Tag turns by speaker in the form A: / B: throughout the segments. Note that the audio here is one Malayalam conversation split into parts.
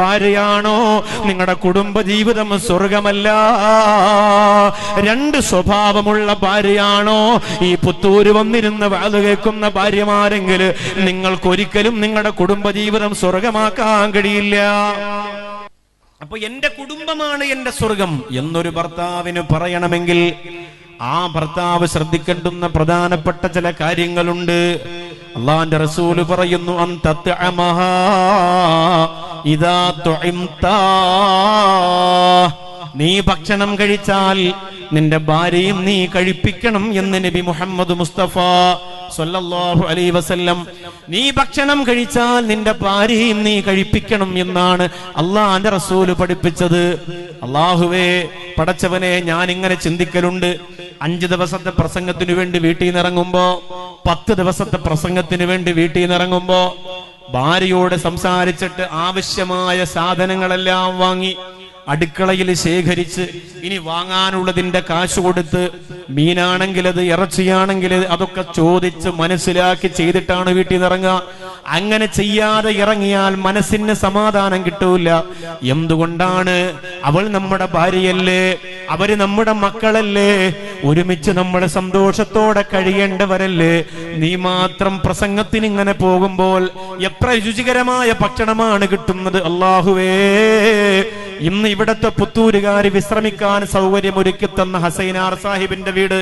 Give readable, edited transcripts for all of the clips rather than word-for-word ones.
A: ഭാര്യയാണോ നിങ്ങളുടെ കുടുംബജീവിതം സ്വർഗമല്ല. രണ്ട് സ്വഭാവമുള്ള ഭാര്യയാണോ ഈ പുത്തൂര് വന്നിരുന്ന് വാത് കേൾക്കുന്ന ഭാര്യമാരെങ്കിൽ നിങ്ങൾക്കൊരിക്കലും നിങ്ങളുടെ കുടുംബജീവിതം സ്വർഗമാക്കാൻ കഴിയില്ല. അപ്പൊ എന്റെ കുടുംബമാണ് എന്റെ സ്വർഗം എന്നൊരു ഭർത്താവിന് പറയണമെങ്കിൽ ആ ഭർത്താവ് ശ്രദ്ധിക്കേണ്ടുന്ന പ്രധാനപ്പെട്ട ചില കാര്യങ്ങളുണ്ട്. അല്ലാഹുവിന്റെ റസൂല് പറയുന്നു, അൻതത്അമഹാ ഇദാ തുഇംതാ, നീ ഭക്ഷണം കഴിച്ചാൽ നിന്റെ ഭാര്യയും നീ കഴിപ്പിക്കണം എന്ന് നബി മുഹമ്മദ് മുസ്തഫ സല്ലല്ലാഹു അലൈഹി വസല്ലം. നീ ഭക്ഷണം കഴിച്ചാൽ നിന്റെ ഭാര്യയും നീ കഴിപ്പിക്കണം എന്നാണ് അള്ളാഹുവിന്റെ റസൂല് പഠിപ്പിച്ചത്. അള്ളാഹുവേ പടച്ചവനെ, ഞാൻ ഇങ്ങനെ ചിന്തിക്കലുണ്ട്. 5 ദിവസത്തെ പ്രസംഗത്തിന് വേണ്ടി വീട്ടിൽ നിന്ന് ഇറങ്ങുമ്പോ, 10 ദിവസത്തെ പ്രസംഗത്തിന് വേണ്ടി വീട്ടിൽ നിന്ന് ഇറങ്ങുമ്പോ ഭാര്യയോട് സംസാരിച്ചിട്ട് ആവശ്യമായ സാധനങ്ങളെല്ലാം വാങ്ങി അടുക്കളയിൽ ശേഖരിച്ച് ഇനി വാങ്ങാനുള്ളതിന്റെ കാശ് കൊടുത്ത്, മീനാണെങ്കിൽ അത്, ഇറച്ചിയാണെങ്കിൽ അതൊക്കെ ചോദിച്ച് മനസ്സിലാക്കി ചെയ്തിട്ടാണ് വീട്ടിൽ നിന്ന് ഇറങ്ങുക. അങ്ങനെ ചെയ്യാതെ ഇറങ്ങിയാൽ മനസ്സിന് സമാധാനം കിട്ടൂല. എന്തുകൊണ്ടാണ്? അവൾ നമ്മുടെ ഭാര്യയല്ലേ, അവര് നമ്മുടെ മക്കളല്ലേ, ഒരുമിച്ച് നമ്മുടെ സന്തോഷത്തോടെ കഴിയേണ്ടവരല്ലേ. നീ മാത്രം പ്രസംഗത്തിന് ഇങ്ങനെ പോകുമ്പോൾ എത്ര രുചികരമായ ഭക്ഷണമാണ് കിട്ടുന്നത്. അല്ലാഹുവേ, ഇന്ന് ഇവിടത്തെ പുത്തൂരുകാര് വിശ്രമിക്കാൻ സൗകര്യം ഒരുക്കി തന്ന ഹസൈനാർ സാഹിബിന്റെ വീട്,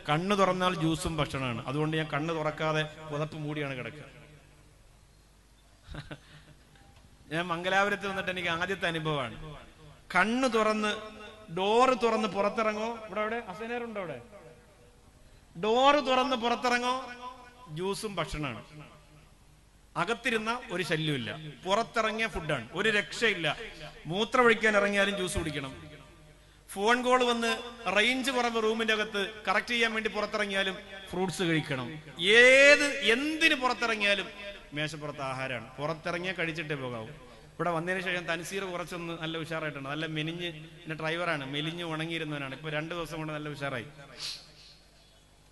A: കണ്ണു തുറന്നാൽ ജ്യൂസും ഭക്ഷണമാണ്. അതുകൊണ്ട് ഞാൻ കണ്ണ് തുറക്കാതെ പുതപ്പ് മൂടിയാണ് കിടക്കുക. ഞാൻ മംഗലാപുരത്ത് വന്നിട്ട് എനിക്ക് ആദ്യത്തെ അനുഭവമാണ്. കണ്ണ് തുറന്ന് ഡോറ് തുറന്ന് പുറത്തിറങ്ങോ, ഇവിടെ ഹസൈനാറുണ്ടോ, അവിടെ ഡോറ് തുറന്ന് പുറത്തിറങ്ങോ, ജ്യൂസും ഭക്ഷണമാണ്. അകത്തിരുന്ന ഒരു ശല്യമില്ല, പുറത്തിറങ്ങിയ ഫുഡാണ്, ഒരു രക്ഷയില്ല. മൂത്രമൊഴിക്കാൻ ഇറങ്ങിയാലും ജ്യൂസ് കുടിക്കണം. ഫോൺ കോൾ വന്ന് റേഞ്ച് കുറവ് റൂമിന്റെ അകത്ത് കറക്റ്റ് ചെയ്യാൻ വേണ്ടി പുറത്തിറങ്ങിയാലും ഫ്രൂട്ട്സ് കഴിക്കണം. എന്തിന് പുറത്തിറങ്ങിയാലും മേശപ്പുറത്ത് ആഹാരമാണ്. പുറത്തിറങ്ങിയാൽ കഴിച്ചിട്ടേ പോകാവൂ. ഇവിടെ വന്നതിന് ശേഷം തൻസീർ കുറച്ചൊന്ന് നല്ല ഉഷാറായിട്ടുണ്ട്. നല്ല മെലിഞ്ഞ്, പിന്നെ ഡ്രൈവറാണ്, മെലിഞ്ഞ് ഉണങ്ങിയിരുന്നവനാണ്. ഇപ്പൊ 2 ദിവസം കൊണ്ട് നല്ല ഉഷാറായി.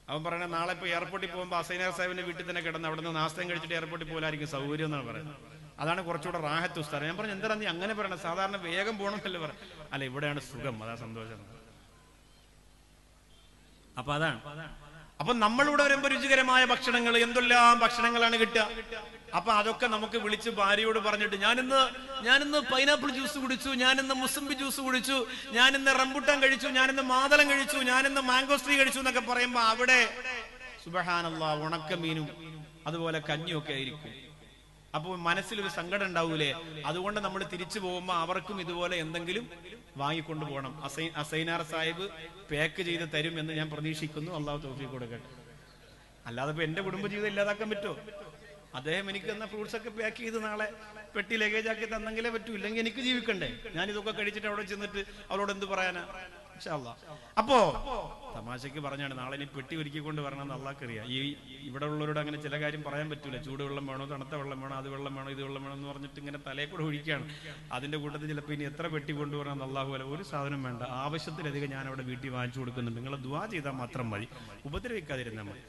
A: അവൻ പറയണേ, നാളെ ഇപ്പൊ എയർപോർട്ടിൽ പോകുമ്പോൾ ഹസൈനാർ സാഹിബിന്റെ വീട്ടിൽ തന്നെ കിടന്ന് അവിടെ നിന്ന് നാസ്തയും കഴിച്ചിട്ട് എയർപോർട്ടിൽ പോലായിരിക്കും സൗകര്യം എന്നാണ് പറയുന്നത്. അതാണ് കുറച്ചുകൂടെ റാഹത്ത് ഉസ്താദ്. ഞാൻ പറഞ്ഞു, എന്താ നീ അങ്ങനെ പറയണേ, സാധാരണ വേഗം പോകണമെന്നല്ലേ പറയാം. അല്ല, ഇവിടെയാണ് സുഖം, അതാ സന്തോഷം. അപ്പൊ അതാണ്. അപ്പൊ നമ്മളിവിടെ വരുമ്പോ രുചികരമായ ഭക്ഷണങ്ങൾ, എന്തെല്ലാം ഭക്ഷണങ്ങളാണ് കിട്ടുക. അപ്പൊ അതൊക്കെ നമുക്ക് വിളിച്ച് ഭാര്യയോട് പറഞ്ഞിട്ട്, ഞാനിന്ന് പൈനാപ്പിൾ ജ്യൂസ് കുടിച്ചു, ഞാനിന്ന് മുസംബി ജ്യൂസ് കുടിച്ചു, ഞാനിന്ന് റംബുട്ടാൻ കഴിച്ചു, ഞാനിന്ന് മാതളം കഴിച്ചു, ഞാനിന്ന് മാംഗോസ്ട്രീ കഴിച്ചു എന്നൊക്കെ പറയുമ്പോ അവിടെ സുബ്ഹാനല്ലാഹ് ഉണക്കമീനും അതുപോലെ കഞ്ഞിയൊക്കെ ആയിരിക്കും. അപ്പൊ മനസ്സിലൊരു സങ്കടം ഉണ്ടാവൂലേ. അതുകൊണ്ട് നമ്മൾ തിരിച്ചു പോകുമ്പോ അവർക്കും ഇതുപോലെ എന്തെങ്കിലും വാങ്ങിക്കൊണ്ടു പോകണം. ഹസൈനാർ സാഹിബ് പാക്ക് ചെയ്ത് തരും എന്ന് ഞാൻ പ്രതീക്ഷിക്കുന്നു. അള്ളാഹു തൗഫീഖ് കൊടുക്കട്ടെ. അല്ലാതെ ഇപ്പൊ എന്റെ കുടുംബജീവിതം ഇല്ലാതാക്കാൻ പറ്റുമോ? അദ്ദേഹം എനിക്ക് തന്ന ഫ്രൂട്ട്സ് ഒക്കെ പാക്ക് ചെയ്ത് നാളെ പെട്ടി ലഗേജ് ആക്കി തന്നെങ്കിലേ പറ്റൂ, ഇല്ലെങ്കിൽ എനിക്ക് ജീവിക്കണ്ടേ. ഞാൻ ഇതൊക്കെ കഴിച്ചിട്ട് അവിടെ ചെന്നിട്ട് അവളോട് എന്ത് പറയാനാ? ഇൻഷാ അല്ലാഹ്. അപ്പോ തമാശക്ക് പറഞ്ഞാണ്, നാളെ ഇനി പെട്ടി ഒരുക്കിക്കൊണ്ട് വരണമെന്ന് അള്ളാഹ്ക്കറിയാം. ഇവിടെ ഉള്ളവരോട് അങ്ങനെ ചില കാര്യം പറയാൻ പറ്റൂല. ചൂടുവെള്ളം വേണോ, തണുത്ത വെള്ളം വേണോ, അത് വെള്ളം വേണോ, ഇത് വെള്ളം വേണോ എന്ന് പറഞ്ഞിട്ട് ഇങ്ങനെ തലയെ കൂടെ ഒഴിക്കുകയാണ്. അതിന്റെ കൂട്ടത്തിൽ ചിലപ്പോൾ ഇനി എത്ര പെട്ടി കൊണ്ടുവരണമെന്ന് അള്ളാഹു അല്ല. ഒരു സാധനം വേണ്ട, ആവശ്യത്തിലധികം ഞാൻ അവിടെ വീട്ടിൽ വാങ്ങിച്ചു കൊടുക്കുന്നുണ്ട്. നിങ്ങൾ ദുആ ചെയ്താൽ മാത്രം മതി, ഉപദ്രവിക്കാതിരുന്നാൽ മതി.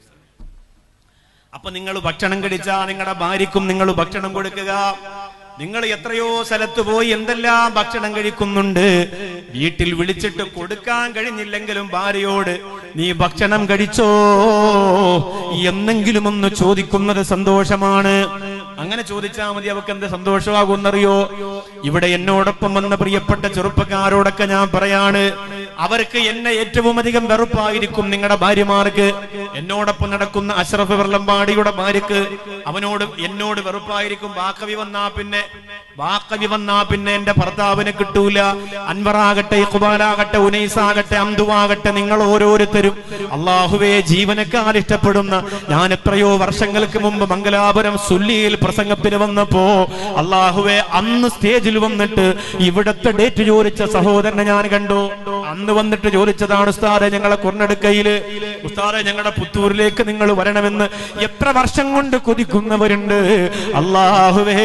A: അപ്പൊ നിങ്ങൾ ഭക്ഷണം കഴിച്ചാൽ നിങ്ങളുടെ ഭാര്യക്കും നിങ്ങൾ ഭക്ഷണം കൊടുക്കുക. നിങ്ങൾ എത്രയോ സ്ഥലത്ത് പോയി എന്തെല്ലാം ഭക്ഷണം കഴിക്കുന്നുണ്ട്. വീട്ടിൽ വിളിച്ചിട്ട് കൊടുക്കാൻ കഴിഞ്ഞില്ലെങ്കിലും ഭാര്യയോട് നീ ഭക്ഷണം കഴിച്ചോ എന്നെങ്കിലും ഒന്ന് ചോദിക്കുന്നത് സന്തോഷമാണ്. അങ്ങനെ ചോദിച്ചാൽ മതി. അവർക്ക് എന്ത് സന്തോഷമാകുമെന്നറിയോ? ഇവിടെ എന്നോടൊപ്പം വന്ന പ്രിയപ്പെട്ട ചെറുപ്പക്കാരോടൊക്കെ ഞാൻ പറയാണ്, അവർക്ക് എന്നെ ഏറ്റവും അധികം വെറുപ്പായിരിക്കും നിങ്ങളുടെ ഭാര്യമാർക്ക്. എന്നോടൊപ്പം നടക്കുന്ന അഷ്റഫ് വെള്ളമ്പാടിയുടെ ഭാര്യക്ക് എന്നോട് വെറുപ്പായിരിക്കും. വാക്കവി വന്നാ പിന്നെ എന്റെ ഭർത്താവിനെ കിട്ടൂല. അൻവറാകട്ടെ, ഇഖ്ബാലാകട്ടെ, ഉനൈസാകട്ടെ, അംദുവാകട്ടെ, നിങ്ങൾ ഓരോരുത്തരും അള്ളാഹുവേ ജീവനക്കാർ ഇഷ്ടപ്പെടുന്ന, ഞാൻ എത്രയോ വർഷങ്ങൾക്ക് മുമ്പ് മംഗലാപുരം സുല്ലിയിൽ പ്രസംഗത്തിന് വന്നപ്പോ അള്ളാഹുവേ അന്ന് സ്റ്റേജിൽ വന്നിട്ട് ഇവിടത്തെ ഡേറ്റ് ചോദിച്ച സഹോദരനെ ഞാൻ കണ്ടു. അന്ന് വന്നിട്ട് ചോദിച്ചതാണ്, ഉസ്താദെ ഞങ്ങളെ കുർണടുക്കയില്, ഉസ്താദെ ഞങ്ങളുടെ പുത്തൂരിലേക്ക് നിങ്ങൾ വരണമെന്ന് എത്ര വർഷം കൊണ്ട് കൊതിക്കുന്നവരുണ്ട്. അള്ളാഹുവേ,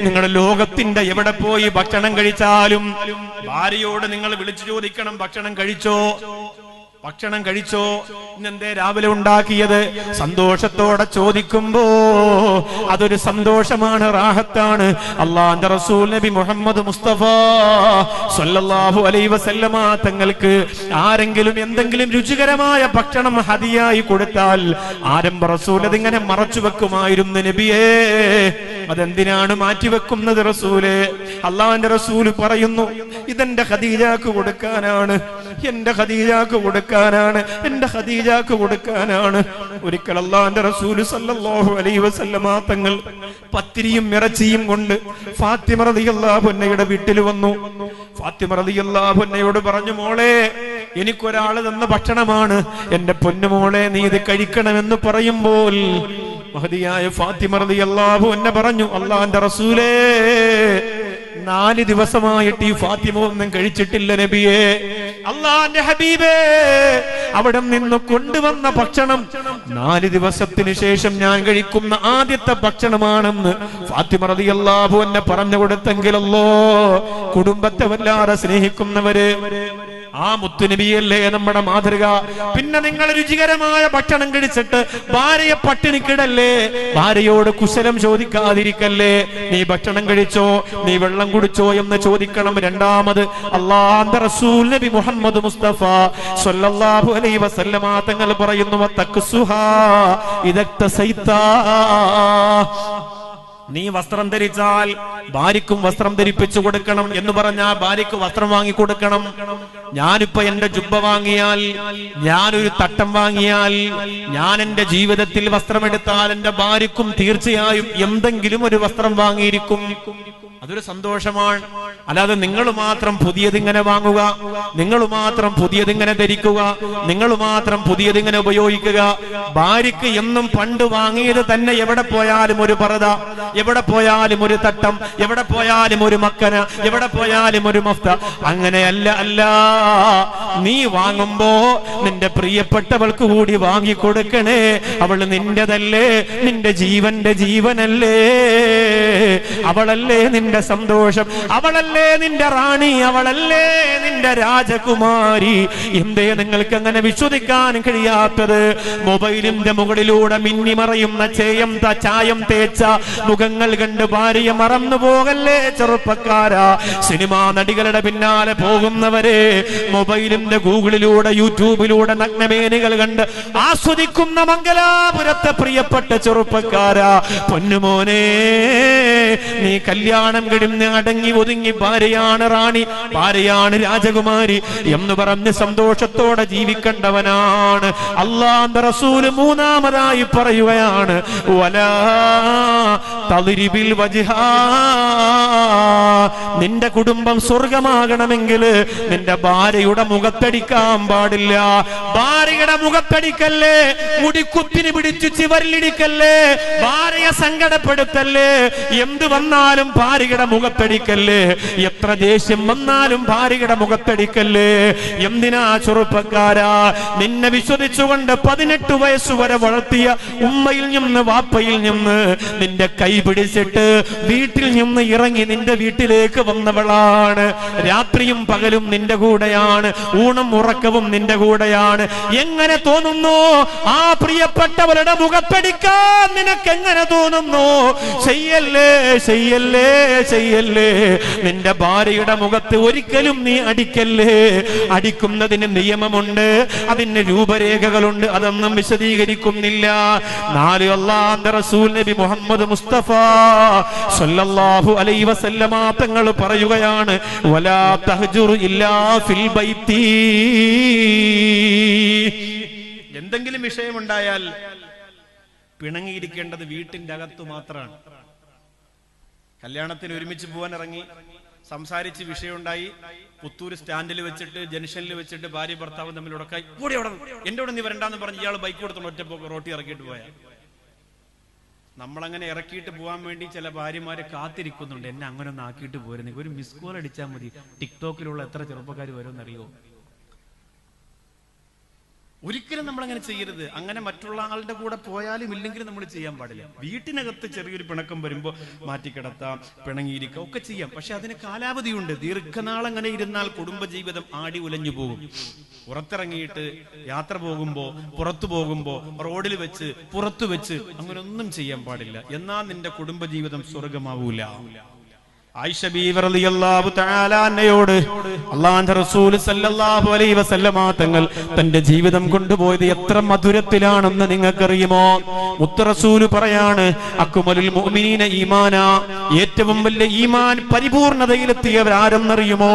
A: നിങ്ങൾ ലോകത്തിന്റെ എവിടെ പോയി ഭക്ഷണം കഴിച്ചാലും ഭാര്യയോട് നിങ്ങൾ വിളിച്ചു ചോദിക്കണം, ഭക്ഷണം കഴിച്ചോ? ഭക്ഷണം കഴിച്ചോ? ഇന്നെന്തേ രാവിലെ ഉണ്ടാക്കിയത്? സന്തോഷത്തോടെ ചോദിക്കുമ്പോ അതൊരു സന്തോഷമാണ്, റാഹത്താണ്. അള്ളാഹുവിന്റെ റസൂൽ നബി മുഹമ്മദ് മുസ്തഫ സ്വല്ലല്ലാഹു അലൈഹി വസല്ലമ തങ്ങൾക്ക് ആരെങ്കിലും എന്തെങ്കിലും രുചികരമായ ഭക്ഷണം ഹദിയായി കൊടുത്താൽ ആരംഭ റസൂൽ അതിങ്ങനെ മറച്ചു വെക്കുമായിരുന്നു. നബിയേ, അതെന്തിനാണ് മാറ്റിവെക്കുന്നത് റസൂലേ? അള്ളാഹുവിന്റെ റസൂൽ പറയുന്നു, ഇതെന്റെ ഖദീജക്ക് കൊടുക്കാനാണ്, എന്റെ ഖദീജക്ക് കൊടുക്കാനാണ്, എന്റെ ഖദീജക്ക് കൊടുക്കാനാണ്. ഒരിക്കൽ അള്ളാഹുവിന്റെ റസൂൽ സല്ലല്ലാഹു അലൈഹി വസല്ലമ തങ്ങൾ പത്തിരിയും ഇറച്ചിയും കൊണ്ട് ഫാത്തിമ റളിയല്ലാഹു അൻഹയുടെ വീട്ടിൽ വന്നു. ഫാത്തിമ റളിയല്ലാഹു അൻഹയോട് പറഞ്ഞു, മോളെ, എനിക്കൊരാള് തന്ന ഭക്ഷണമാണ്, എന്റെ പൊന്നുമോളെ നീ ഇത് കഴിക്കണമെന്ന് പറയുമ്പോൾ മഹദിയായ ഫാത്തിമ റളിയല്ലാഹു അൻഹ പറഞ്ഞു, അള്ളാഹുവിന്റെ റസൂലേ, 4 ദിവസമായിട്ട് ഈ ഫാത്തിമ ഒന്നും കഴിച്ചിട്ടില്ല നബിയേ. അള്ളാഹുവിന്റെ ഹബീബേ, അവിടെ നിന്ന് കൊണ്ടുവന്ന ഭക്ഷണം 4 ദിവസത്തിന് ശേഷം ഞാൻ കഴിക്കുന്ന ആദ്യത്തെ ഭക്ഷണമാണെന്ന് ഫാത്തിമ റളിയല്ലാഹു അൻഹ പറഞ്ഞു കൊടുത്തെങ്കിലല്ലോ കുടുംബത്തെ വല്ലാതെ സ്നേഹിക്കുന്നവര് ആ മുത്തുനബിയല്ലേ നമ്മുടെ മാതൃക. പിന്നെ നിങ്ങൾ രുചികരമായ ഭക്ഷണം കഴിച്ചിട്ട് ഭാര്യയെ പട്ടിണിക്കിടല്ലേ, ഭാര്യയോട് കുശലം ചോദിക്കാതിരിക്കല്ലേ. നീ ഭക്ഷണം കഴിച്ചോ, നീ വെള്ളം കുടിച്ചോ എന്ന് ചോദിക്കണം. രണ്ടാമത് അല്ലാഹുവിന്റെ റസൂൽ നബി മുഹമ്മദ് മുസ്തഫ സ്വല്ലല്ലാഹു അലൈഹി വസല്ലമ തങ്ങൾ പറയുന്നു, തക്സുഹാ ഇദക്തസൈതാ, നീ വസ്ത്രം ധരിച്ചാൽ ഭാര്യക്കും വസ്ത്രം ധരിപ്പിച്ചു കൊടുക്കണം എന്ന് പറഞ്ഞാൽ ഭാര്യക്ക് വസ്ത്രം വാങ്ങിക്കൊടുക്കണം. ഞാനിപ്പോ എന്റെ ജുബ്ബ വാങ്ങിയാൽ, ഞാനൊരു തട്ടം വാങ്ങിയാൽ, ഞാൻ എന്റെ ജീവിതത്തിൽ വസ്ത്രമെടുത്താൽ എന്റെ ഭാര്യക്കും തീർച്ചയായും എന്തെങ്കിലും ഒരു വസ്ത്രം വാങ്ങിയിരിക്കും. അതൊരു സന്തോഷമാണ്. അല്ലാതെ നിങ്ങൾ മാത്രം പുതിയതിങ്ങനെ വാങ്ങുക, നിങ്ങൾ മാത്രം പുതിയതിങ്ങനെ ധരിക്കുക, നിങ്ങൾ മാത്രം പുതിയതിങ്ങനെ ഉപയോഗിക്കുക. ഭാര്യക്ക് എന്നും പണ്ട് വാങ്ങിയത് തന്നെ എവിടെ പോയാലും ഒരു പർദ, എവിടെ പോയാലും ഒരു തട്ടം, എവിടെ പോയാലും ഒരു മക്കന, എവിടെ പോയാലും ഒരു മഫ്ത. അങ്ങനെയല്ല. അല്ല, നീ വാങ്ങുമ്പോ നിന്റെ പ്രിയപ്പെട്ടവൾക്ക് കൂടി വാങ്ങിക്കൊടുക്കണേ. അവൾ നിന്റെതല്ലേ, നിന്റെ ജീവന്റെ ജീവനല്ലേ, അവളല്ലേ നിന്റെ സന്തോഷം, അവളല്ലേ നിന്റെ റാണി, അവളല്ലേ നിന്റെ രാജകുമാരി. എന്തേ നിങ്ങൾക്ക് അങ്ങനെ വിശ്വസിക്കാൻ കഴിയാത്തത്? മൊബൈലിന്റെ മുകളിലൂടെ മിന്നിമറയുന്ന ചായം തേച്ച മുഖങ്ങൾ കണ്ട് ഭാര്യയെ മറന്നു പോകല്ലേ ചെറുപ്പക്കാരാ. സിനിമാ നടികളുടെ പിന്നാലെ പോകുന്നവരെ, മൊബൈലിന്റെ ഗൂഗിളിലൂടെ യൂട്യൂബിലൂടെ നഗ്നമേനികൾ കണ്ട് ആസ്വദിക്കുന്ന മംഗലാപുരത്തെ പ്രിയപ്പെട്ട ചെറുപ്പക്കാരാ, പൊന്നുമോനെ, നീ കല്യാണം കഴിഞ്ഞ് അടങ്ങി ഒതുങ്ങി ഭാര്യയാണ് റാണി, ഭാര്യയാണ് രാജകുമാരി എന്ന് പറഞ്ഞ് സന്തോഷത്തോടെ ജീവിക്കേണ്ടവനാണ്. അല്ലാഹുവിന്റെ റസൂൽ മൂന്നാമതായി പറയുകയാണ്, വലാ തളിരിബിൽ വജ്ഹാ, നിന്റെ കുടുംബം സ്വർഗമാകണമെങ്കിൽ നിന്റെ ഭാര്യയുടെ മുഖത്തടിക്കാൻ പാടില്ല. ഭാര്യയുടെ മുഖത്തടിക്കല്ലേ, മുടിക്കുത്തിന് പിടിച്ചു ചിവരിലിടിക്കല്ലേ, ഭാര്യയെ സങ്കടപ്പെടുത്തല്ലേ, എന്ത് വന്നാലും ഭാര്യയുടെ മുഖത്തടിക്കല്ലേ, എത്ര ദേഷ്യം വന്നാലും ഭാര്യയുടെ മുഖത്തടിക്കല്ലേ. എന്തിനാ ചെറുപ്പക്കാരാ? നിന്നെ വിശ്വസിച്ചുകൊണ്ട് 18 വയസ്സുവരെ വളർത്തിയ ഉമ്മയിൽ നിന്ന് വാപ്പയിൽ നിന്ന് നിന്റെ കൈ പിടിച്ചിട്ട് വീട്ടിൽ നിന്ന് ഇറങ്ങി നിന്റെ വീട്ടിലേക്ക് വന്നവളാണ്. രാത്രിയും പകലും നിന്റെ കൂടെയാണ്, ഊണും ഉറക്കവും നിന്റെ കൂടെയാണ്. എങ്ങനെ തോന്നുന്നു ആ പ്രിയപ്പെട്ടവരുടെ മുഖത്തടിക്കാൻ നിനക്ക് എങ്ങനെ തോന്നുന്നു? ചെയ്യല്ലേ, ചെയ്യല്ലേ, ചെയ്യല്ലേ. നിന്റെ ഭാര്യയുടെ മുഖത്ത് ഒരിക്കലും നീ അടിക്കല്ലേ. അടിക്കുന്നതിന് നിയമമുണ്ട്, അതിന് രൂപരേഖകളുണ്ട്, അതൊന്നും വിശദീകരിക്കുന്നില്ല. 4 അല്ലാഹുവിന്റെ റസൂൽ നബി മുഹമ്മദ് മുസ്തഫ സ്വല്ലല്ലാഹു അലൈഹി വസല്ലമ തങ്ങൾ പറയുകയാണ്, വലാ തഹ്ജുർ ഇല്ലാ ഫിൽ ബൈത്തി. എന്തെങ്കിലും വിഷയമുണ്ടായാൽ പിണങ്ങിയിരിക്കേണ്ടത് വീട്ടിന്റെ അകത്തു മാത്രമാണ്. കല്യാണത്തിന് ഒരുമിച്ച് പോകാൻ ഇറങ്ങി, സംസാരിച്ച് വിഷയമുണ്ടായി, പുത്തൂര് സ്റ്റാൻഡിൽ വെച്ചിട്ട് ജംഗ്ഷനിൽ വെച്ചിട്ട് ഭാര്യ ഭർത്താവും തമ്മിൽ ഉടക്കായി, എന്റെ കൂടെ നീ വരണ്ടാന്ന് പറഞ്ഞ് ഇയാൾ ബൈക്ക് കൊടുത്തോണ്ട് ഒറ്റ റോട്ടി ഇറക്കിയിട്ട് പോയാ. നമ്മളങ്ങനെ ഇറക്കിയിട്ട് പോകാൻ വേണ്ടി ചില ഭാര്യമാരെ കാത്തിരിക്കുന്നുണ്ട്, എന്നെ അങ്ങനെ ഒന്ന് ആക്കിയിട്ട് പോരുന്നേ, ഒരു മിസ് കോൾ അടിച്ചാൽ മതി, ടിക്ടോക്കിലുള്ള എത്ര ചെറുപ്പക്കാർ വരുമെന്നറിയോ? ഒരിക്കലും നമ്മൾ അങ്ങനെ ചെയ്യരുത്. അങ്ങനെ മറ്റുള്ള ആളുടെ കൂടെ പോയാലും ഇല്ലെങ്കിലും നമ്മൾ ചെയ്യാൻ പാടില്ല. വീട്ടിനകത്ത് ചെറിയൊരു പിണക്കം വരുമ്പോൾ മാറ്റിക്കിടത്താം, പിണങ്ങിയിരിക്കാം, ഒക്കെ ചെയ്യാം. പക്ഷെ അതിന് കാലാവധിയുണ്ട്. ദീർഘനാൾ അങ്ങനെ ഇരുന്നാൽ കുടുംബജീവിതം ആടി ഉലഞ്ഞു പോകും. പുറത്തിറങ്ങിയിട്ട് യാത്ര പോകുമ്പോ, പുറത്തു പോകുമ്പോ, റോഡിൽ വെച്ച്, പുറത്തു വെച്ച് അങ്ങനെ ഒന്നും ചെയ്യാൻ പാടില്ല. എന്നാൽ നിന്റെ കുടുംബജീവിതം സ്വർഗമാവൂല. ആയിഷ ബീവി റളിയല്ലാഹു തആല അന്നയോട് അല്ലാഹുവിന്റെ റസൂൽ സല്ലല്ലാഹു അലൈഹി വസല്ലമ തങ്ങൾ തന്റെ ജീവിതം കൊണ്ടുപോയത് എത്ര മധുരത്തിലാണെന്ന് നിങ്ങൾക്കറിയുമോ? മുത്ത് റസൂൽ പറയാണ്, അക്മലുൽ മുഅ്മിനീന ഈമാന, ഏറ്റവും വലിയ ഈമാൻ പരിപൂർണതയിലെത്തിയവരാരെന്നറിയുമോ?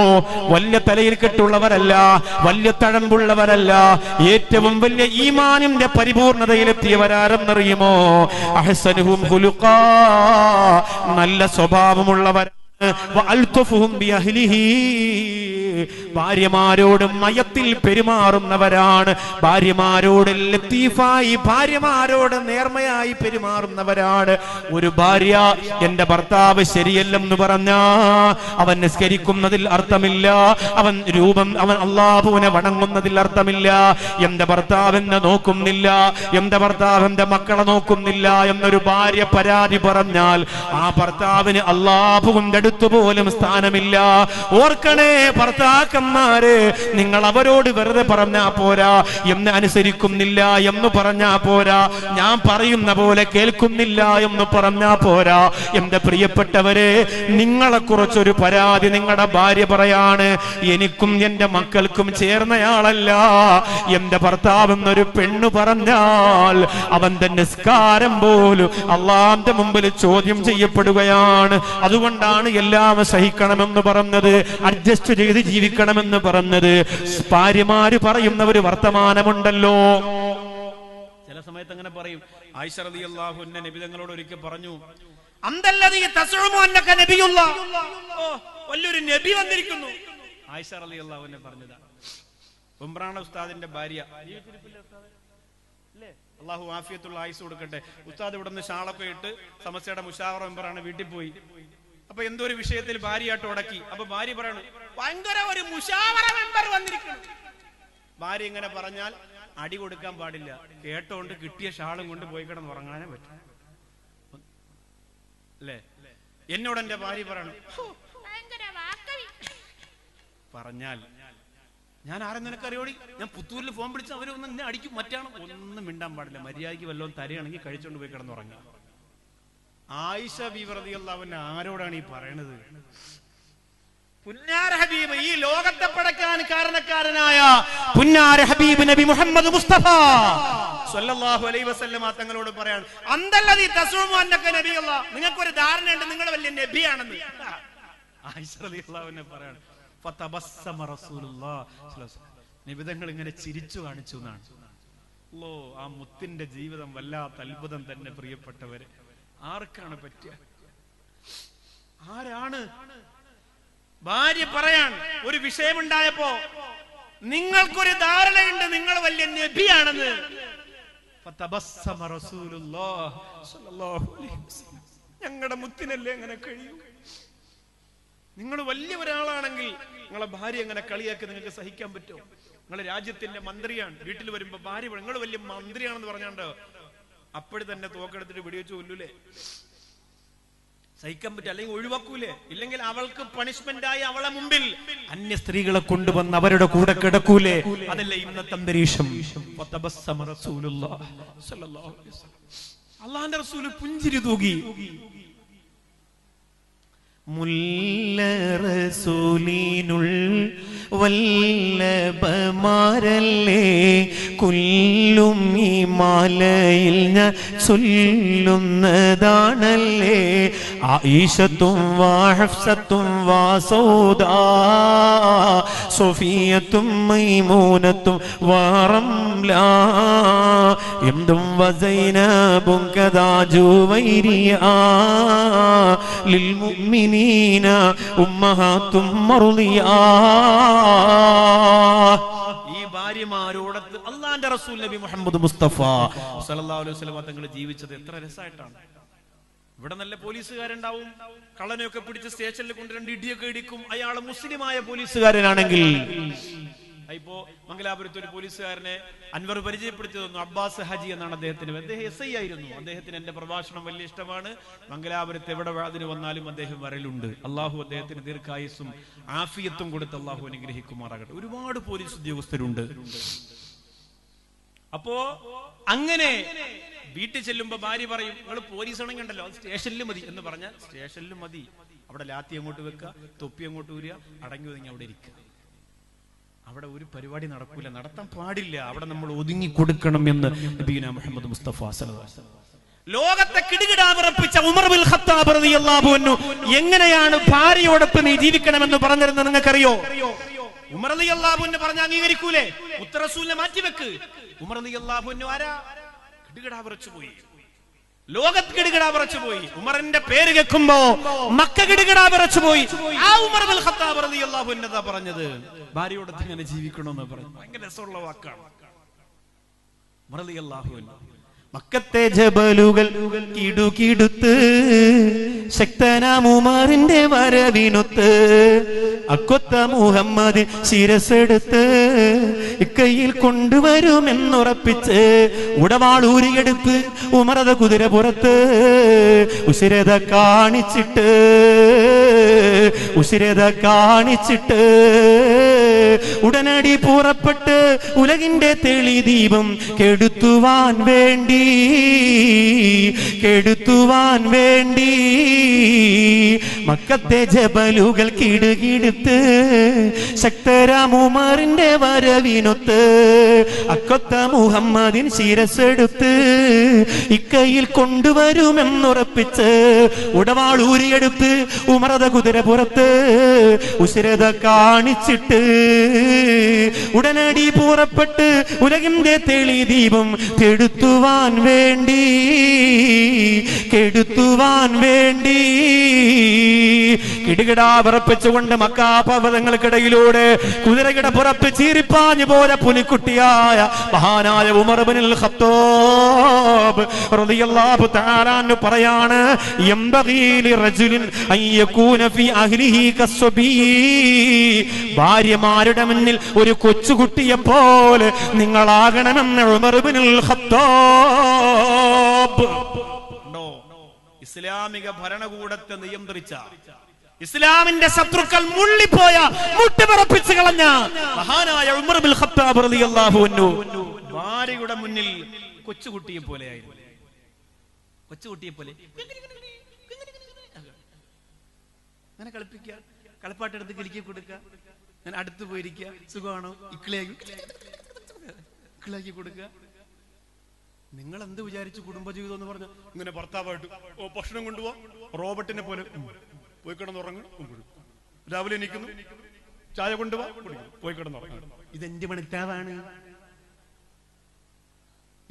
A: വലിയ തലയിൽ കെട്ടുള്ളവരല്ല, വലിയ തഴമ്പുള്ളവരല്ല. ഏറ്റവും വലിയ ഈമാനിന്റെ പരിപൂർണതയിലെത്തിയവരാരെന്നറിയുമോ? അഹ്സനുഹും ഖുലുഖാ, നല്ല സ്വഭാവമുള്ളവർ, ഭാര്യമാരോട് മയത്തിൽ പെരുമാറുന്നവരാണ്, ഭാര്യമാരോട് ലത്തീഫായി, ഭാര്യമാരോട് നേർമയായി പെരുമാറുന്നവരാണ്. ഒരു ഭാര്യ എന്റെ ഭർത്താവ് ശരിയല്ലെന്ന് പറഞ്ഞാ അവൻ നിസ്കരിക്കുന്നതിൽ അർത്ഥമില്ല, അവൻ അള്ളാഹുവിനെ വണങ്ങുന്നതിൽ അർത്ഥമില്ല, എന്റെ ഭർത്താവ് എന്നെ നോക്കുന്നില്ല, എന്റെ ഭർത്താവ് എന്റെ മക്കളെ നോക്കുന്നില്ല എന്നൊരു ഭാര്യ പരാതി പറഞ്ഞാൽ ആ ഭർത്താവിന് അള്ളാഹുവിന്റെ പോലും സ്ഥാനമില്ല. ഓർക്കണേ ഭർത്താക്കന്മാരെ, നിങ്ങൾ അവരോട് വെറുതെ പറഞ്ഞാ പോരാ, എന്നെ അനുസരിക്കുന്നില്ല എന്ന് പറഞ്ഞാ പോരാ, ഞാൻ പറയുന്ന പോലെ കേൾക്കുന്നില്ല എന്ന് പറഞ്ഞാ പോരാ. എന്റെ പ്രിയപ്പെട്ടവരെ, നിങ്ങളെ കുറിച്ചൊരു പരാതി നിങ്ങളുടെ ഭാര്യ പറയാണ്, എനിക്കും എന്റെ മക്കൾക്കും ചേർന്നയാളല്ല എന്റെ ഭർത്താവ് എന്നൊരു പെണ്ണു പറഞ്ഞാൽ അവന്റെ നിസ്കാരം പോലും അള്ളാന്റെ മുമ്പിൽ ചോദ്യം ചെയ്യപ്പെടുകയാണ്. അതുകൊണ്ടാണ് എല്ലാം സഹിക്കണമെന്ന് പറഞ്ഞത്, അഡ്ജസ്റ്റ് ചെയ്ത് ജീവിക്കണമെന്ന് പറഞ്ഞത്. ഭാര്യമാര് പറയുന്ന ഒരു വർത്തമാനമുണ്ടല്ലോ, ചില സമയത്ത് അങ്ങനെ പറയും. ആയിഷ റളിയല്ലാഹു അൻഹ നബി തങ്ങളോട് ഒരിക്കൽ പറഞ്ഞു, അന്തല്ലദീ തസ്ഉമു അന്നക നബിയുല്ലാഹ്, ഓ വലിയൊരു നബി വന്നിരിക്കുന്നു. ആയിഷ റളിയല്ലാഹു അൻഹ പറഞ്ഞതാ. ഉംറാന ഉസ്താദിന്റെ ഭാര്യ, അള്ളാഹു ആഫിയത്തുള്ള ആയുസ് കൊടുക്കട്ടെ. ഉസ്താദ് ഇവിടെ നിന്ന് ഷാളൊക്കെ ഇട്ട് സമസ്യയുടെ മുശാവറ മെമ്പറാണ്, വീട്ടിൽ പോയി. അപ്പൊ എന്തോ ഒരു വിഷയത്തിൽ ഭാര്യയായിട്ട് ഉടക്കി. അപ്പൊ ഭാര്യ പറയണു, ഭയങ്കര ഒരു മുശാവറ മെമ്പർ വന്നിരിക്കുന്നു. ഭാര്യ ഇങ്ങനെ പറഞ്ഞാൽ അടി കൊടുക്കാൻ പാടില്ല, കേട്ടോണ്ട് കിട്ടിയ ഷാളും കൊണ്ട് പോയി കിടന്ന് ഉറങ്ങാനേ പറ്റും അല്ലേ? എന്നോട് എന്റെ ഭാര്യ പറയണു പറഞ്ഞാൽ ഞാൻ ആരെന്ന് നിനക്കറിയോടി, ഞാൻ പുത്തൂരിൽ ഫോൺ വിളിച്ച് അവരൊന്നും എന്നെ അടിക്കും, മറ്റാണ്. ഒന്നും മിണ്ടാൻ പാടില്ല, മര്യാദയ്ക്ക് വല്ലതും തരയാണെങ്കിൽ കഴിച്ചോണ്ട് പോയി കിടന്നുറങ്ങുക. ആയിഷ ബീവി റളിയല്ലാഹു അൻഹ ആരോടാണ് ഈ പറയണത്? പുന്നാര ഹബീബ്, ഈ ലോകത്തെ പടക്കാൻ കാരണക്കാരനായ പുന്നാര ഹബീബ് നബി മുഹമ്മദ് മുസ്തഫ സ്വല്ലല്ലാഹു അലൈഹി വസല്ലമ തങ്ങളോട് പറയാണ്, അന്തല്ലദീ തസ്ഉമു അന്നക നബിയുല്ലാഹ്, നിങ്ങൾക്കൊരു ധാരണയുണ്ട് നിങ്ങൾ വലിയ നബിയാണെന്ന്. ആയിഷ റളിയല്ലാഹു അൻഹ പറയാണ്, ഫതബസ്സമ റസൂലുള്ളാഹി സ്വല്ലല്ലാഹു അലൈഹി വസല്ലം, നിബിതങ്ങൾ ഇങ്ങനെ ചിരിച്ചു കാണിച്ചു എന്നാണ്. അല്ലോ, ആ മുത്തിന്റെ ജീവിതം വല്ലാത്ത അത്ഭുതം തന്നെ പ്രിയപ്പെട്ടവരെ. ആർക്കാണ് പറ്റുക? ആരാണ്? ഭാര്യ പറയാൻ, ഒരു വിഷയമുണ്ടായപ്പോ നിങ്ങൾക്കൊരു ധാരണയുണ്ട് നിങ്ങൾ വലിയ നബിയാണെന്ന്. ഞങ്ങളുടെ മുത്തിനല്ലേ അങ്ങനെ കഴിയൂ? നിങ്ങൾ വലിയ ഒരാളാണെങ്കിൽ നിങ്ങളെ ഭാര്യ അങ്ങനെ കളിയാക്കി നിങ്ങൾക്ക് സഹിക്കാൻ പറ്റുമോ? നിങ്ങൾ രാജ്യത്തിന്റെ മന്ത്രിയാണ്, വീട്ടിൽ വരുമ്പോ ഭാര്യ നിങ്ങൾ വലിയ മന്ത്രിയാണെന്ന് പറഞ്ഞാണ്ടോ അപ്പോഴും തന്നെ തോക്കെടുത്തിട്ട് വെടിവെച്ച് കൊല്ലൂലേ? സഹിക്കാൻ പറ്റും, അല്ലെങ്കിൽ ഒഴിവാക്കൂലേ? ഇല്ലെങ്കിൽ അവൾക്ക് പണിഷ്മെന്റ് ആയി അവളെ മുമ്പിൽ അന്യ സ്ത്രീകളെ കൊണ്ടുവന്ന് അവരുടെ കൂടെ കിടക്കൂലേ? അതല്ലേ ഇന്നത്തെ അന്തരീക്ഷം. അള്ളാഹുവിന്റെ റസൂൽ പുഞ്ചിരി തൂകി. മുല്ല റസൂലിനുൾ വല്ലഭമാരല്ലേ കുല്ലും ഈ മാലയിൽ ഞാൻ ചൊല്ലുന്നതാണല്ലേ. ആയിഷത്തും ഹഫ്സത്തും സൗദാ സഫിയത്തും മൈമൂനത്തും റംലാ എന്തും വസൈനബും കദാ ജുവൈരിയാ ലിൽ മുഅ്മിനീന ഉമ്മഹാത്തും മർളിയാ. ഈ ഭാര്യമാരോടത്ത് അള്ളാന്റെ റസൂൽ നബി മുഹമ്മദ് മുസ്തഫ സല്ലല്ലാഹു അലൈഹി വസല്ലം തങ്ങൾ ജീവിച്ചത് എത്ര രസമായിട്ടാണ്. ഇവിടെ നല്ല പോലീസുകാരുണ്ടാവും, കള്ളനെയൊക്കെ പിടിച്ച് സ്റ്റേഷനിൽ കൊണ്ട് രണ്ട് ഇടിയൊക്കെ ഇടിക്കും. അയാൾ മുസ്ലിമായ പോലീസുകാരനാണെങ്കിൽ ഇപ്പോ മംഗലാപുരത്ത് ഒരു പോലീസുകാരനെ അൻവർ പരിചയപ്പെടുത്തി തന്നു. അബ്ബാസ് ഹാജി എന്നാണ് അദ്ദേഹത്തിന്. അദ്ദേഹം SI ആയിരുന്നു. അദ്ദേഹത്തിന് എന്റെ പ്രഭാഷണം വലിയ ഇഷ്ടമാണ്. മംഗലാപുരത്ത് എവിടെ അതിന് വന്നാലും അദ്ദേഹം വരലുണ്ട്. അള്ളാഹു അദ്ദേഹത്തിന് ദീർഘായുസ്സും ആഫിയത്തും കൊടുത്ത് അള്ളാഹു അനുഗ്രഹിക്കുമാറാകട്ടെ. ഒരുപാട് പോലീസ് ഉദ്യോഗസ്ഥരുണ്ട്. അപ്പോ അങ്ങനെ വീട്ടിൽ ചെല്ലുമ്പോ ഭാര്യ പറയും, നിങ്ങൾ പോലീസ് ആണെങ്കിൽ ഉണ്ടല്ലോ അത് സ്റ്റേഷനിൽ മതി എന്ന് പറഞ്ഞാൽ സ്റ്റേഷനിൽ മതി. അവിടെ ലാത്തി അങ്ങോട്ട് വെക്കുക, തൊപ്പി അങ്ങോട്ട് ഊരുക, അടങ്ങി ഒതുങ്ങി അവിടെ ഇരിക്കുക. അവിടെ ഒരു പരിപാടി നടക്കൂല, നടത്താൻ പാടില്ല. അവിടെ നമ്മൾ ഒതുങ്ങി കൊടുക്കണം എന്ന് നബിയുനാ മുഹമ്മദ് മുസ്തഫ സല്ലല്ലാഹു അലൈഹി വസല്ലം. ലോകത്തെ കിടുകിടാവിറപ്പിച്ച ഉമർ ബിൻ ഖത്താബ് റളിയല്ലാഹു അൻഹു എങ്ങനെയാണ് ഭാര്യയോടൊപ്പം നീ ജീവിക്കണമെന്ന് പറഞ്ഞിരുന്നത് നിങ്ങൾക്കറിയോ? ഉമർ റളിയല്ലാഹു അൻഹു പറഞ്ഞ അംഗീകരിക്കൂലേ? മുത്തറസൂലിനെ മാറ്റിവെക്ക്. ഉമർ റളിയല്ലാഹു അൻഹു ആരാ? കിടുകിടാവിറച്ചു പോയി, ലോകത്ത് കിടുകിടാവിറച്ചു പോയി. ഉമറിന്റെ പേര് കേൾക്കുമ്പോ മക്ക കിടുകിടാവിറച്ചു പോയി. ആ ഉമർ ബിൻ ഖത്താബ് റളിയല്ലാഹു അൻഹു എന്താ പറഞ്ഞത്? ഭാര്യയോടൊപ്പം ഇങ്ങനെ ജീവിക്കണമെന്ന് പറഞ്ഞു. ഭയങ്കര രസമുള്ള വാക്കാണ്. ഉമർ റളിയല്ലാഹു അൻഹു മക്കത്തെ ജബലുകൾ കിടുകിടുത്ത് ശക്തനാം ഉമറിന്റെ വരവിനൊത്ത് അക്കൊത്ത മുഹമ്മദ് ശിരസെടുത്ത് ഇക്കയിൽ കൊണ്ടുവരുമെന്നുറപ്പിച്ച് ഉടവാളൂരിയെടുത്ത് ഉമറത കുതിര പുറത്ത് ഉശിരത കാണിച്ചിട്ട് ഉടനടി പുറപ്പെട്ട് ഉലകിന്റെ തെളി ദീപം കെടുത്തുവാൻ വേണ്ടി മക്കത്തെ ജബലുകൾ കിടുകിടുത്ത് ശക്തരാം ഉമറിന്റെ വരവിനൊത്ത് അക്കൊത്ത മുഹമ്മദിൻ ശിരസെടുത്ത് ഇക്കയിൽ കൊണ്ടുവരുമെന്നുറപ്പിച്ച് ഉടവാളൂരിയെടുത്ത് ഉമറത കുതിര പുറത്ത് ഉശിരത കാണിച്ചിട്ട് ഉടനടി പുറപ്പെട്ട് ഉലകിന്റെ തെളി ദീപം കെടുത്തുവാൻ വേണ്ടി കിടുകിടാ വിറപ്പിച്ചുകൊണ്ട് മക്കാ പർവ്വതങ്ങൾക്കിടയിലൂടെ കുതിരകിട പുറപ്പ് ചീറിപ്പാഞ്ഞു പോലെ പുലിക്കുട്ടിയായ മഹാനായ ഉമർ ഇബ്നുൽ ഖത്താബ് റളിയല്ലാഹു തആല അൻഹു പറയാണ്, യംബഗീ ലിറജുലിൻ അൻ യകൂന ഫീ അഹ്ലിഹി കസ്സബീ. ഭാര്യമാരുടെ മുന്നിൽ ഒരു കൊച്ചുകുട്ടിയെ പോലെ നിങ്ങളാകണമെന്ന് ഉമർ ഇബ്നുൽ ഖത്താബ്. ഇസ്ലാമിക ഭരണകൂടത്തെ നിയന്ത്രിച്ച, ഇസ്ലാമിന്റെ ശത്രുക്കൾ മുള്ളിപ്പോയ, മുട്ടിപ്പറപ്പിച്ചു കളഞ്ഞ മഹാനായ ഉമർ ഇബ്നുൽ ഖത്താബ് റളിയല്ലാഹു അൻഹു ഭാര്യയുടെ മുന്നിൽ കൊച്ചുകുട്ടിയെ പോലെയായിരുന്നു. കൊച്ചുകുട്ടിയെ പോലെ അങ്ങനെ കളിപ്പിക്കുക, കളിപ്പാട്ടെടുത്ത് കിളിക്കി കൊടുക്കുക, ഞാൻ അടുത്ത് പോയിരിക്കുക, സുഖമാണോ, ഇക്കിളാക്കി കൊടുക്കുക. നിങ്ങൾ എന്ത് വിചാരിച്ചു കുടുംബജീവിതം എന്ന് പറഞ്ഞു? ഇങ്ങനെ ഭർത്താവായിട്ട് ഭക്ഷണം കൊണ്ടുപോവാ, റോബോട്ടിനെ പോലെ പോയി കിടന്നുറങ്ങും, രാവിലെ എണീക്കുന്നു, ചായ കൊണ്ടുപോവാ, പോയി കിടന്നുറങ്ങും. ഇതെന്റെ ഭർത്താവാണ്.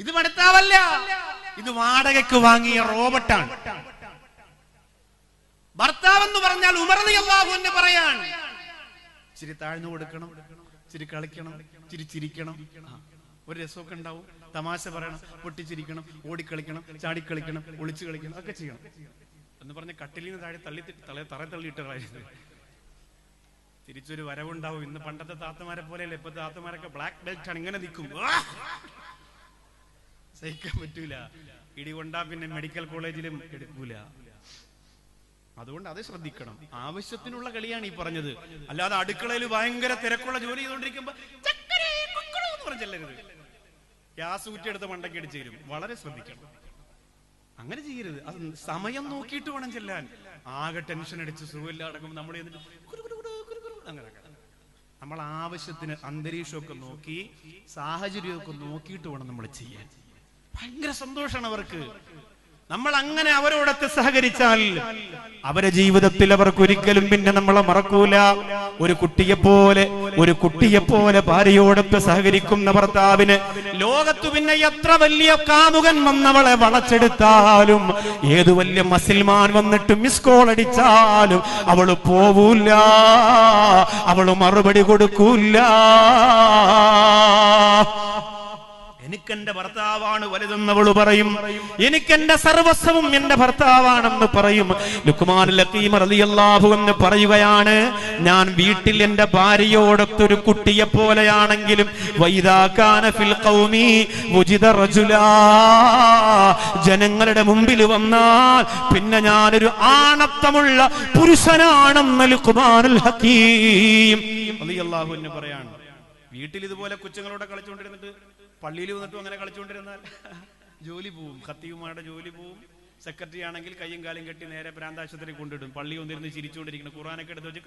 A: ഇത് ഭർത്താവല്ല, ഇത് വാടകയ്ക്ക് വാങ്ങിയ റോബോട്ടാണ്. ഭർത്താവെന്ന് പറഞ്ഞാൽ ഉമർ റളിയല്ലാഹു അൻഹു പറയാൻ, ഇച്ചിരി താഴ്ന്നു കൊടുക്കണം, ഇച്ചിരി കളിക്കണം, ഇച്ചിരി ചിരിക്കണം, ഒരു രസമൊക്കെ ഉണ്ടാവും, തമാശ പറയണം, പൊട്ടിച്ചിരിക്കണം, ഓടിക്കളിക്കണം, ചാടിക്കളിക്കണം, ഒളിച്ചു കളിക്കണം, ഒക്കെ ചെയ്യണം എന്ന് പറഞ്ഞ് കട്ടിലിന് താഴെ തറ തള്ളിയിട്ടായിരുന്നു. തിരിച്ചൊരു വരവുണ്ടാവും. ഇന്ന് പണ്ടത്തെ താത്തമാരെ പോലെയല്ല, ഇപ്പൊ താത്തമാരൊക്കെ ബ്ലാക്ക് ബെൽറ്റ് ആണ്, ഇങ്ങനെ നിൽക്കും, സഹിക്കാൻ പറ്റൂല. ഇടികൊണ്ടാ പിന്നെ മെഡിക്കൽ കോളേജിലും എടുക്കൂല. അതുകൊണ്ട് അത് ശ്രദ്ധിക്കണം. ആവശ്യത്തിനുള്ള കളിയാണ് ഈ പറഞ്ഞത്. അല്ലാതെ അടുക്കളയിൽ ഭയങ്കര തിരക്കുള്ള ജോലി ചെയ്തുകൊണ്ടിരിക്കുമ്പോ ചെല്ലരുത്. ഗ്യാസ് ഊറ്റിയെടുത്ത് മണ്ടയ്ക്ക് അടിച്ചു തരും. വളരെ ശ്രദ്ധിക്കണം, അങ്ങനെ ചെയ്യരുത്. അത് സമയം നോക്കിയിട്ട് വേണം ചെല്ലാൻ. ആകെ ടെൻഷൻ അടിച്ച് സുഖമില്ല അടങ്ങും നമ്മൾ അങ്ങനെ. നമ്മൾ ആവശ്യത്തിന് അന്തരീക്ഷമൊക്കെ നോക്കി സാഹചര്യമൊക്കെ നോക്കിയിട്ട് വേണം നമ്മൾ ചെയ്യാൻ. ഭയങ്കര സന്തോഷമാണ് അവർക്ക്. നമ്മൾ അങ്ങനെ അവരോടൊത്ത് സഹകരിച്ചാൽ അവരുടെ ജീവിതത്തിൽ അവർക്ക് ഒരിക്കലും പിന്നെ നമ്മളെ മറക്കൂല. ഒരു കുട്ടിയെ പോലെ ഭാര്യയോടൊത്ത് സഹകരിക്കുന്ന ഭർത്താവിന് ലോകത്തു പിന്നെ എത്ര വലിയ കാമുകൻ വന്നവളെ വളച്ചെടുത്താലും, ഏതു വലിയ മുസൽമാൻ വന്നിട്ട് മിസ് കോൾ അടിച്ചാലും അവള് പോവൂല, അവള് മറുപടി കൊടുക്കൂല. എനിക്കെന്റെ ഭർത്താവാണ് വലുതെന്നവള് പറയും. എനിക്കെന്റെ സർവസ്വവും എന്റെ ഭർത്താവാണെന്ന് പറയും. ലുഖ്മാനുൽ ഹകീം റളിയല്ലാഹു അൻഹു പറയുകയാണ്, ഞാൻ വീട്ടിൽ എന്റെ ഭാര്യയോടൊത്തൊരു കുട്ടിയെ പോലെയാണെങ്കിലും വൈദാ കാന ഫിൽ ഖൗമി വുജിദ റജുലാ, ജനങ്ങളുടെ മുമ്പിൽ വന്നാൽ പിന്നെ ഞാനൊരു ആണത്തമുള്ള പുരുഷനാണെന്ന് ലുഖ്മാനുൽ ഹകീം റളിയല്ലാഹു അൻഹു പറയാണ്. വീട്ടിൽ ഇതുപോലെ കൊച്ചുങ്ങളോടെ കളിച്ചുകൊണ്ടിരുന്നിട്ട് പള്ളിയിൽ വന്നിട്ടും അങ്ങനെ കളിച്ചുകൊണ്ടിരുന്നാൽ ജോലി പോവും, ഖത്തീബുമാരുടെ ജോലി പോവും. സെക്രട്ടറി ആണെങ്കിൽ കയ്യും കാലും കെട്ടി നേരെ ഭ്രാന്താശുപത്രി കൊണ്ടിടും. പള്ളി വന്നിരുന്ന് ചിരിച്ചുകൊണ്ടിരിക്കണം, ഖുർആനൊക്കെ എടുത്ത് വെച്ച്.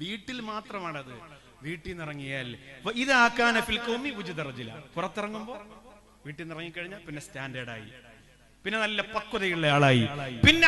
A: വീട്ടിൽ മാത്രമാണത്. വീട്ടിൽ നിന്ന് ഇറങ്ങിയാൽ പുറത്തിറങ്ങുമ്പോ വീട്ടിൽ നിന്ന് ഇറങ്ങിക്കഴിഞ്ഞാൽ പിന്നെ സ്റ്റാൻഡേർഡായി, പിന്നെ നല്ല പക്വതയുള്ള ആളായി, പിന്നെ